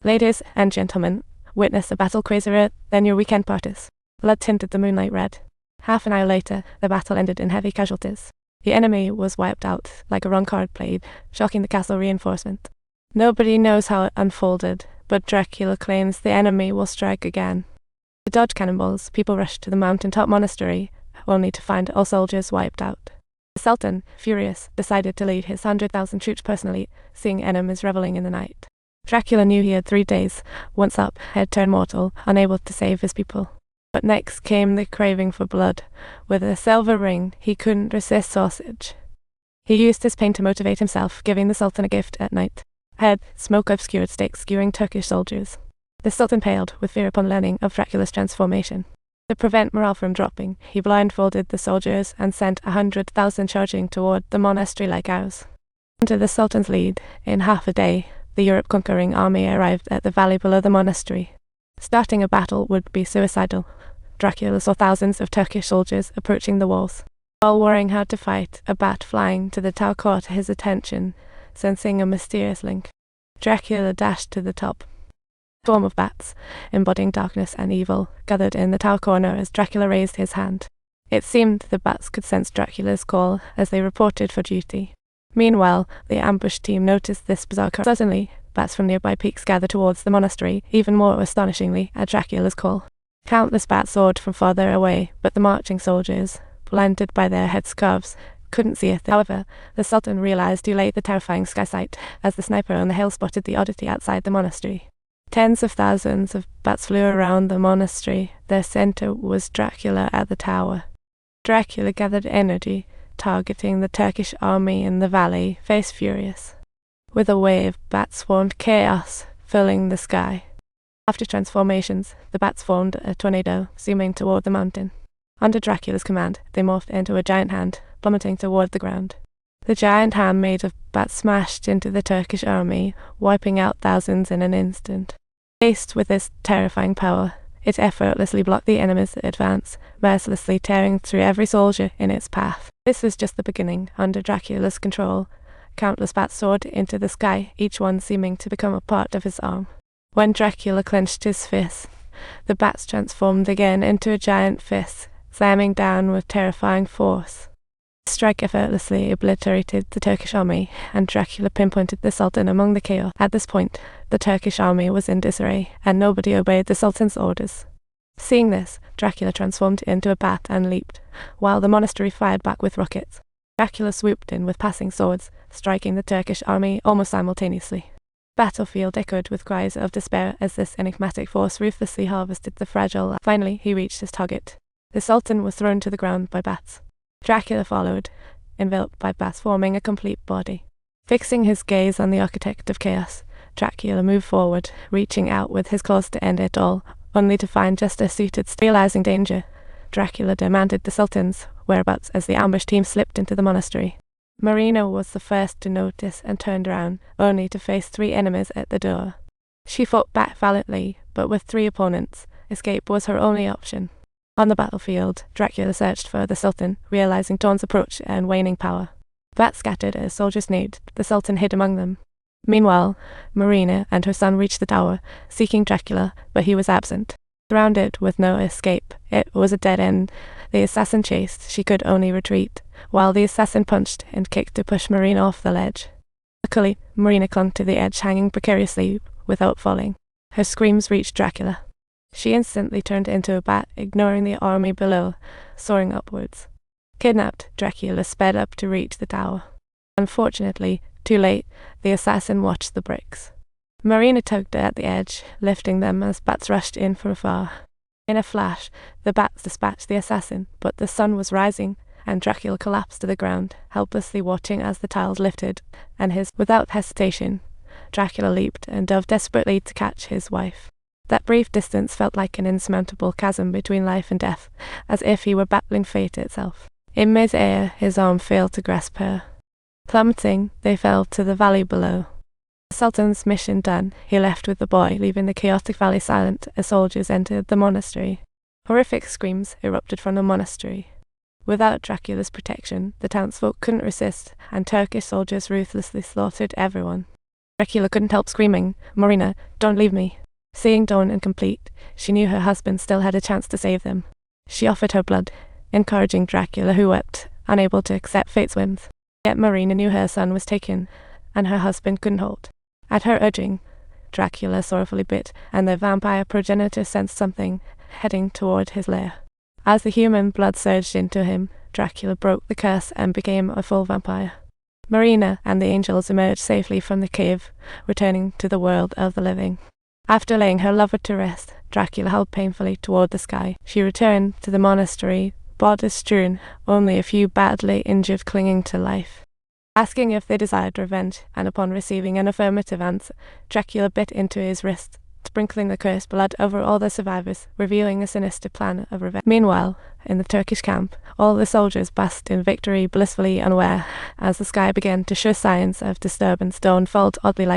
Ladies and gentlemen, witness a battle crazier than your weekend parties. Blood tinted the moonlight red. Half an hour later, the battle ended in heavy casualties. The enemy was wiped out like a wrong card played, shocking the castle reinforcement. Nobody knows how it unfolded, but Dracula claims the enemy will strike again. To dodge cannonballs, people rushed to the mountaintop monastery, only to find all soldiers wiped out. The Sultan, furious, decided to lead his 100,000 troops personally, seeing enemies reveling in the night. Dracula knew he had 3 days. Once up, had turned mortal, unable to save his people. But next came the craving for blood. With a silver ring, he couldn't resist sausage. He used his pain to motivate himself, giving the Sultan a gift at night. Ahead, smoke-obscured stakes skewering Turkish soldiers. The Sultan paled with fear upon learning of Dracula's transformation. To prevent morale from dropping, he blindfolded the soldiers and sent 100,000 charging toward the monastery like ours. Under the Sultan's lead, in half a day, the Europe-conquering army arrived at the valley below the monastery. Starting a battle would be suicidal. Dracula saw thousands of Turkish soldiers approaching the walls. While worrying how to fight, a bat flying to the tower caught his attention, sensing a mysterious link. Dracula dashed to the top. A swarm of bats, embodying darkness and evil, gathered in the tower corner as Dracula raised his hand. It seemed the bats could sense Dracula's call as they reported for duty. Meanwhile, the ambush team noticed this bizarre occurrence. Suddenly, bats from nearby peaks gathered towards the monastery, even more astonishingly at Dracula's call. Countless bats soared from farther away, but the marching soldiers, blinded by their headscarves, couldn't see a thing. However, the Sultan realized too late the terrifying sky sight as the sniper on the hill spotted the oddity outside the monastery. Tens of thousands of bats flew around the monastery. Their center was Dracula at the tower. Dracula gathered energy, targeting the Turkish army in the valley, face furious. With a wave, bats formed chaos, filling the sky. After transformations, the bats formed a tornado, zooming toward the mountain. Under Dracula's command, they morphed into a giant hand, plummeting toward the ground. The giant hand made of bats smashed into the Turkish army, wiping out thousands in an instant. Faced with this terrifying power, it effortlessly blocked the enemy's advance, mercilessly tearing through every soldier in its path. This was just the beginning. Under Dracula's control, countless bats soared into the sky, each one seeming to become a part of his arm. When Dracula clenched his fist, the bats transformed again into a giant fist, slamming down with terrifying force. The strike effortlessly obliterated the Turkish army, and Dracula pinpointed the Sultan among the chaos. At this point, the Turkish army was in disarray, and nobody obeyed the Sultan's orders. Seeing this, Dracula transformed into a bat and leaped, while the monastery fired back with rockets. Dracula swooped in with passing swords, striking the Turkish army almost simultaneously. The battlefield echoed with cries of despair as this enigmatic force ruthlessly harvested the fragile life. Finally, he reached his target. The Sultan was thrown to the ground by bats. Dracula followed, enveloped by bats forming a complete body. Fixing his gaze on the architect of chaos, Dracula moved forward, reaching out with his claws to end it all, only to find just as suited. Realizing danger, Dracula demanded the Sultan's whereabouts as the ambush team slipped into the monastery. Marina was the first to notice and turned around, only to face 3 enemies at the door. She fought back valiantly, but with 3 opponents, escape was her only option. On the battlefield, Dracula searched for the Sultan, realizing Dawn's approach and waning power. Bats scattered as soldiers neared. The Sultan hid among them. Meanwhile, Marina and her son reached the tower, seeking Dracula, but he was absent. Surrounded with no escape, it was a dead end. The assassin chased, she could only retreat, while the assassin punched and kicked to push Marina off the ledge. Luckily, Marina clung to the edge, hanging precariously without falling. Her screams reached Dracula. She instantly turned into a bat, ignoring the army below, soaring upwards. Kidnapped, Dracula sped up to reach the tower. Unfortunately, too late, the assassin watched the bricks. Marina tugged at the edge, lifting them as bats rushed in from afar. In a flash, the bats dispatched the assassin, but the sun was rising, and Dracula collapsed to the ground, helplessly watching as the tiles lifted, and without hesitation, Dracula leaped and dove desperately to catch his wife. That brief distance felt like an insurmountable chasm between life and death, as if he were battling fate itself. In mid-air, his arm failed to grasp her. Plummeting, they fell to the valley below. The Sultan's mission done, he left with the boy, leaving the chaotic valley silent as soldiers entered the monastery. Horrific screams erupted from the monastery. Without Dracula's protection, the townsfolk couldn't resist, and Turkish soldiers ruthlessly slaughtered everyone. Dracula couldn't help screaming, "Marina, don't leave me." Seeing Dawn incomplete, she knew her husband still had a chance to save them. She offered her blood, encouraging Dracula, who wept, unable to accept fate's whims. Yet Marina knew her son was taken, and her husband couldn't hold. At her urging, Dracula sorrowfully bit, and the vampire progenitor sensed something heading toward his lair. As the human blood surged into him, Dracula broke the curse and became a full vampire. Marina and the angels emerged safely from the cave, returning to the world of the living. After laying her lover to rest, Dracula held painfully toward the sky. She returned to the monastery, bodies strewn, only a few badly injured clinging to life. Asking if they desired revenge, and upon receiving an affirmative answer, Dracula bit into his wrist, sprinkling the cursed blood over all the survivors, revealing a sinister plan of revenge. Meanwhile, in the Turkish camp, all the soldiers basked in victory, blissfully unaware. As the sky began to show signs of disturbance, Dawn felt oddly like